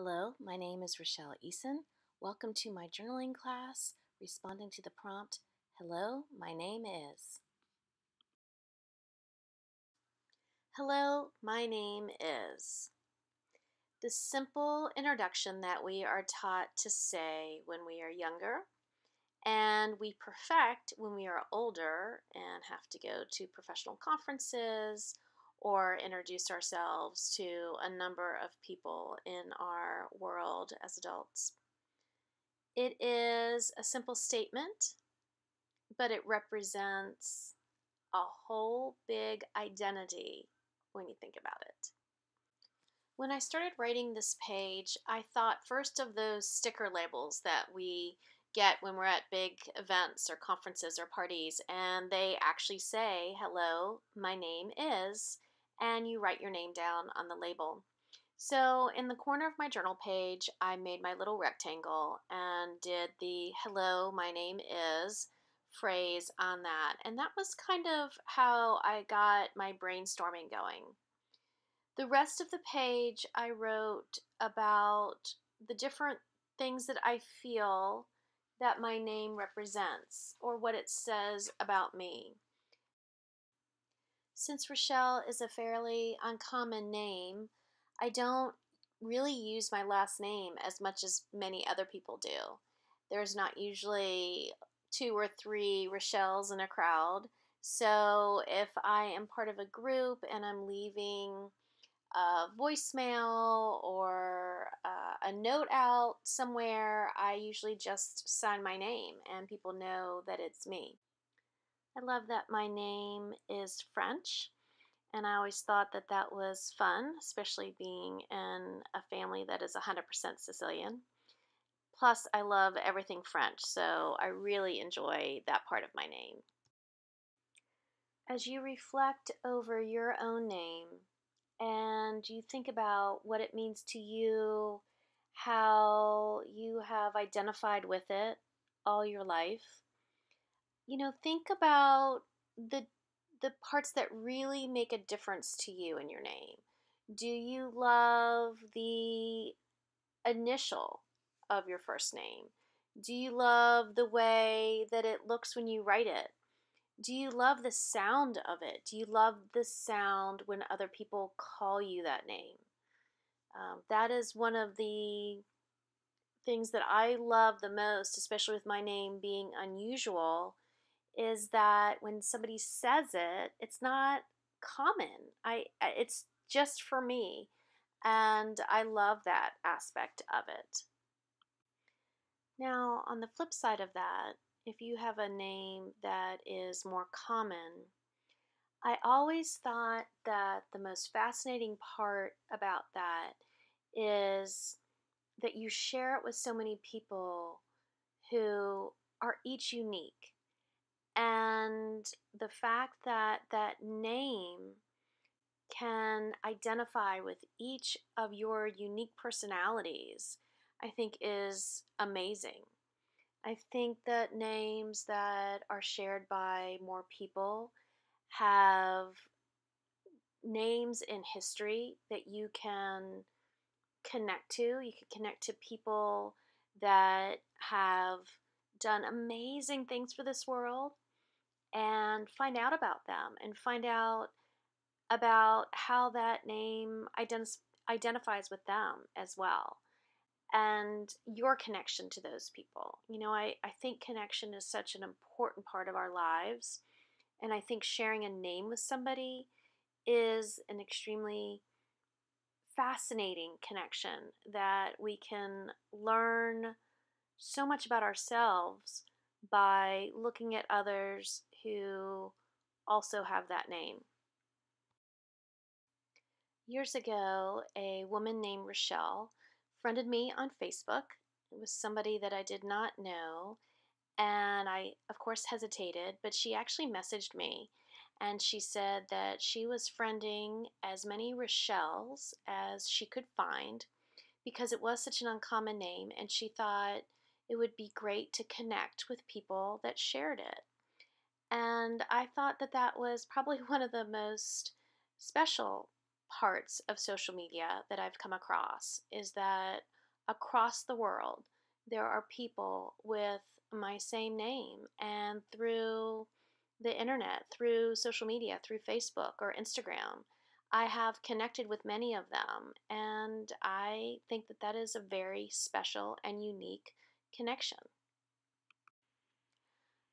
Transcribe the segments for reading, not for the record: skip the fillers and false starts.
Hello, my name is Rochelle Eason. Welcome to my journaling class, responding to the prompt, Hello, my name is. Hello, my name is. The simple introduction that we are taught to say when we are younger, and we perfect when we are older and have to go to professional conferences or introduce ourselves to a number of people in our world as adults. It is a simple statement, but it represents a whole big identity when you think about it. When I started writing this page, I thought first of those sticker labels that we get when we're at big events or conferences or parties, and they actually say, Hello, my name is, and you write your name down on the label. So in the corner of my journal page, I made my little rectangle and did the hello, my name is phrase on that. And that was kind of how I got my brainstorming going. The rest of the page, I wrote about the different things that I feel that my name represents or what it says about me. Since Rochelle is a fairly uncommon name, I don't really use my last name as much as many other people do. There's not usually 2 or 3 Rochelles in a crowd. So if I am part of a group and I'm leaving a voicemail or a note out somewhere, I usually just sign my name and people know that it's me. I love that my name is French. And I always thought that that was fun, especially being in a family that is 100% Sicilian. Plus, I love everything French, so I really enjoy that part of my name. As you reflect over your own name and you think about what it means to you, how you have identified with it all your life, think about the parts that really make a difference to you in your name. Do you love the initial of your first name? Do you love the way that it looks when you write it? Do you love the sound of it? Do you love the sound when other people call you that name? That is one of the things that I love the most, especially with my name being unusual, is that when somebody says it, it's not common. It's just for me, and I love that aspect of it. Now, on the flip side of that, if you have a name that is more common, I always thought that the most fascinating part about that is that you share it with so many people who are each unique. And the fact that that name can identify with each of your unique personalities, I think is amazing. I think that names that are shared by more people have names in history that you can connect to. You can connect to people that have done amazing things for this world and find out about them and find out about how that name identifies with them as well and your connection to those people. I think connection is such an important part of our lives, and I think sharing a name with somebody is an extremely fascinating connection that we can learn so much about ourselves by looking at others who also have that name. Years ago, a woman named Rochelle friended me on Facebook. It was somebody that I did not know, and I, of course, hesitated, but she actually messaged me and she said that she was friending as many Rochelles as she could find because it was such an uncommon name, and she thought it would be great to connect with people that shared it. And I thought that that was probably one of the most special parts of social media that I've come across is that across the world, there are people with my same name, and through the internet, through social media, through Facebook or Instagram, I have connected with many of them, and I think that that is a very special and unique connection.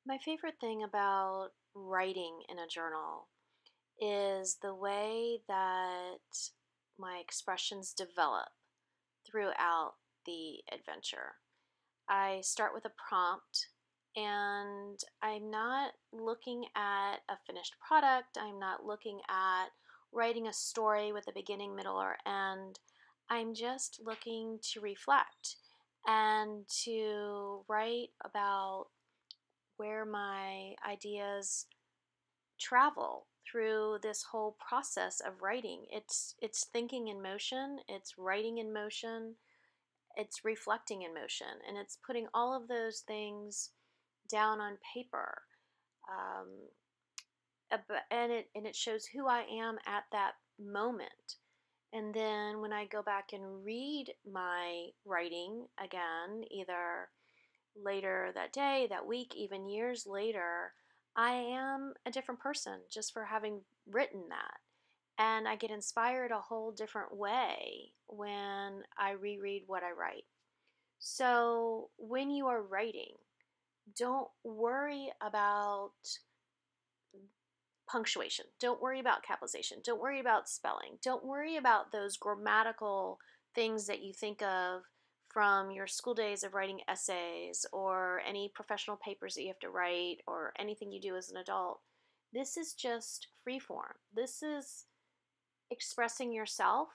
My favorite thing about writing in a journal is the way that my expressions develop throughout the adventure. I start with a prompt, and I'm not looking at a finished product. I'm not looking at writing a story with a beginning, middle, or end. I'm just looking to reflect and to write about where my ideas travel through this whole process of writing. It's thinking in motion, it's writing in motion, it's reflecting in motion, and it's putting all of those things down on paper. Um, and it shows who I am at that moment. And then when I go back and read my writing again, either later that day, that week, even years later, I am a different person just for having written that. And I get inspired a whole different way when I reread what I write. So when you are writing, don't worry about punctuation. Don't worry about capitalization. Don't worry about spelling. Don't worry about those grammatical things that you think of from your school days of writing essays or any professional papers that you have to write or anything you do as an adult. This is just free form. This is expressing yourself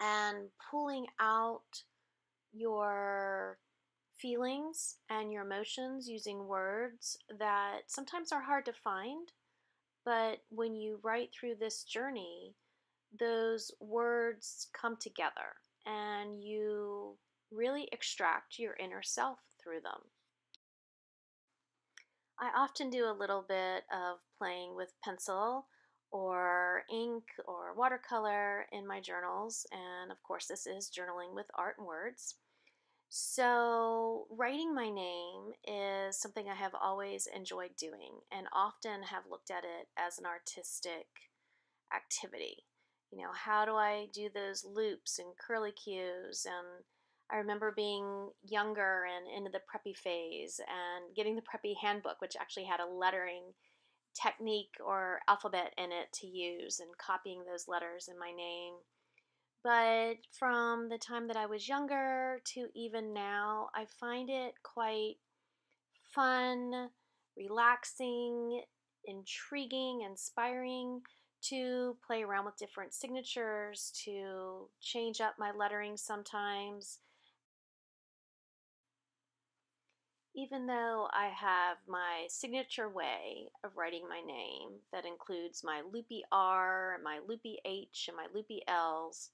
and pulling out your feelings and your emotions using words that sometimes are hard to find. But when you write through this journey, those words come together and you really extract your inner self through them. I often do a little bit of playing with pencil or ink or watercolor in my journals, and of course, this is journaling with art and words. So, writing my name is something I have always enjoyed doing and often have looked at it as an artistic activity. How do I do those loops and curly cues? And I remember being younger and into the preppy phase and getting the preppy handbook, which actually had a lettering technique or alphabet in it to use and copying those letters in my name. But from the time that I was younger to even now, I find it quite fun, relaxing, intriguing, inspiring to play around with different signatures, to change up my lettering sometimes. Even though I have my signature way of writing my name that includes my loopy R, my loopy H, and my loopy L's,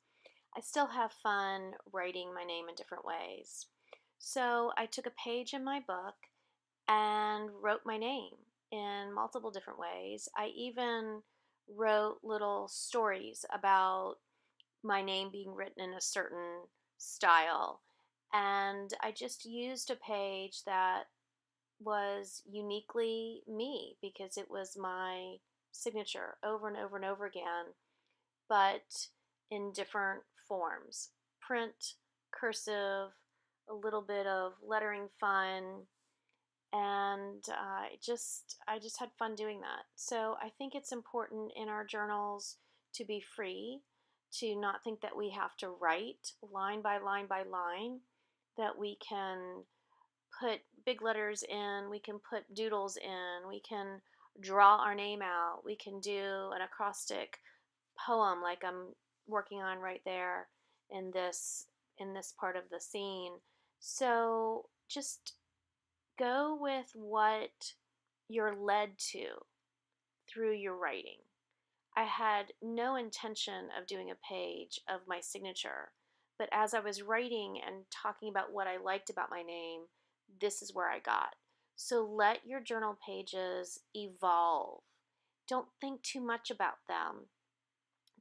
I still have fun writing my name in different ways. So I took a page in my book and wrote my name in multiple different ways. I even wrote little stories about my name being written in a certain style. And I just used a page that was uniquely me because it was my signature over and over and over again, but in different forms: print, cursive, a little bit of lettering fun, and I just had fun doing that. So I think it's important in our journals to be free, to not think that we have to write line by line by line, that we can put big letters in, we can put doodles in, we can draw our name out, we can do an acrostic poem like I'm working on right there in this part of the scene. So just go with what you're led to through your writing. I had no intention of doing a page of my signature, but as I was writing and talking about what I liked about my name, this is where I got. So let your journal pages evolve. Don't think too much about them.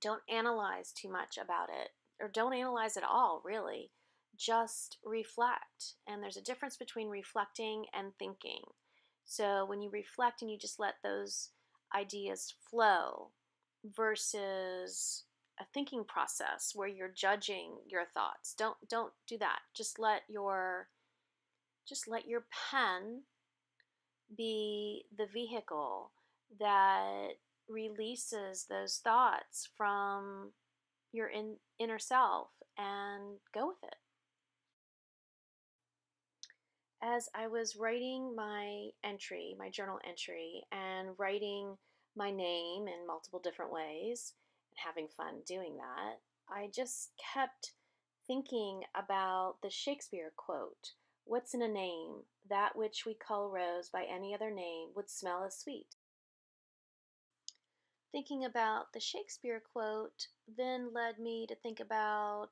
Don't analyze too much about it, or don't analyze at all, really. Just reflect. And there's a difference between reflecting and thinking. So when you reflect and you just let those ideas flow versus a thinking process where you're judging your thoughts. Don't do that. Just let your pen be the vehicle that releases those thoughts from your inner self and go with it. As I was writing my journal entry, and writing my name in multiple different ways and having fun doing that, I just kept thinking about the Shakespeare quote: "What's in a name? That which we call rose by any other name would smell as sweet." Thinking about the Shakespeare quote then led me to think about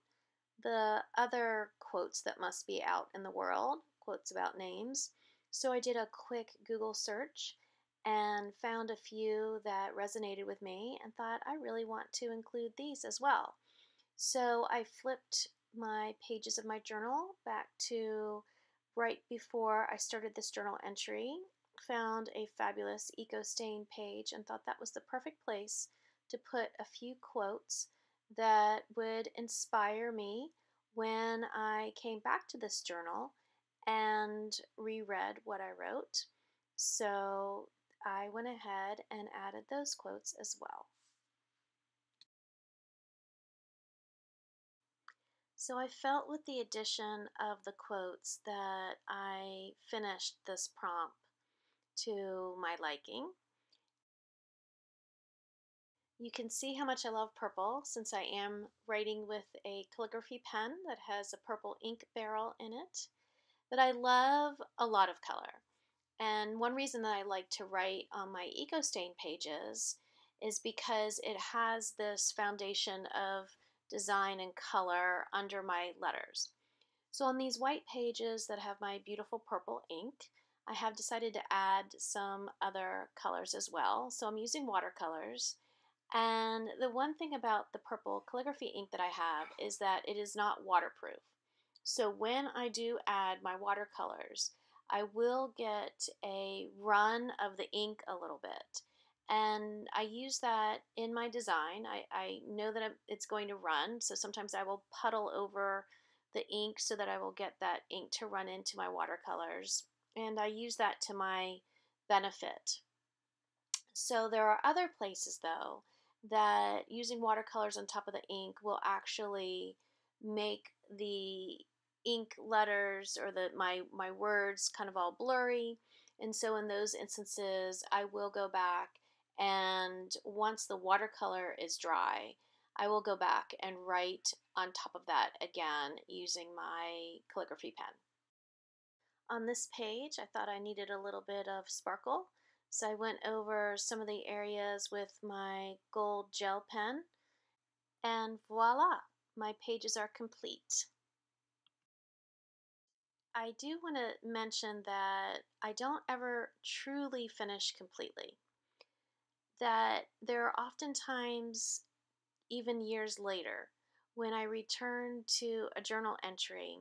the other quotes that must be out in the world, quotes about names. So I did a quick Google search and found a few that resonated with me and thought I really want to include these as well. So I flipped my pages of my journal back to right before I started this journal entry, found a fabulous eco stain page, and thought that was the perfect place to put a few quotes that would inspire me when I came back to this journal and reread what I wrote. So I went ahead and added those quotes as well. So I felt with the addition of the quotes that I finished this prompt to my liking. You can see how much I love purple since I am writing with a calligraphy pen that has a purple ink barrel in it. But I love a lot of color. And one reason that I like to write on my EcoStain pages is because it has this foundation of design and color under my letters. So on these white pages that have my beautiful purple ink, I have decided to add some other colors as well. So I'm using watercolors. And the one thing about the purple calligraphy ink that I have is that it is not waterproof. So when I do add my watercolors, I will get a run of the ink a little bit. And I use that in my design. I know that it's going to run, so sometimes I will puddle over the ink so that I will get that ink to run into my watercolors. And I use that to my benefit. So there are other places though that using watercolors on top of the ink will actually make the ink letters or my words kind of all blurry. And so in those instances, I will go back, and once the watercolor is dry, I will go back and write on top of that again using my calligraphy pen. On this page, I thought I needed a little bit of sparkle, so I went over some of the areas with my gold gel pen, and voila, my pages are complete. I do want to mention that I don't ever truly finish completely, that there are oftentimes, even years later, when I return to a journal entry,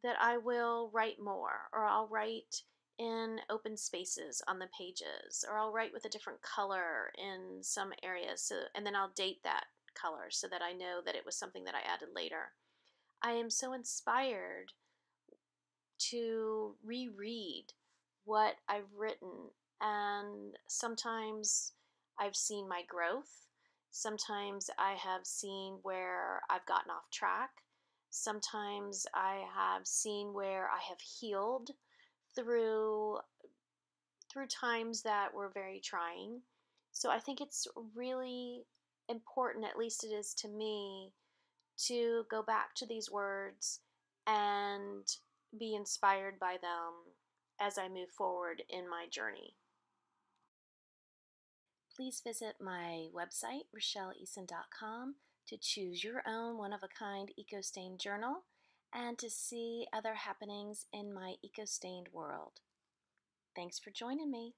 that I will write more, or I'll write in open spaces on the pages, or I'll write with a different color in some areas, and then I'll date that color so that I know that it was something that I added later. I am so inspired to reread what I've written, and sometimes I've seen my growth. Sometimes I have seen where I've gotten off track. Sometimes I have seen where I have healed through times that were very trying. So I think it's really important, at least it is to me, to go back to these words and be inspired by them as I move forward in my journey. Please visit my website, RochelleEason.com, to choose your own one-of-a-kind eco-stained journal and to see other happenings in my eco-stained world. Thanks for joining me.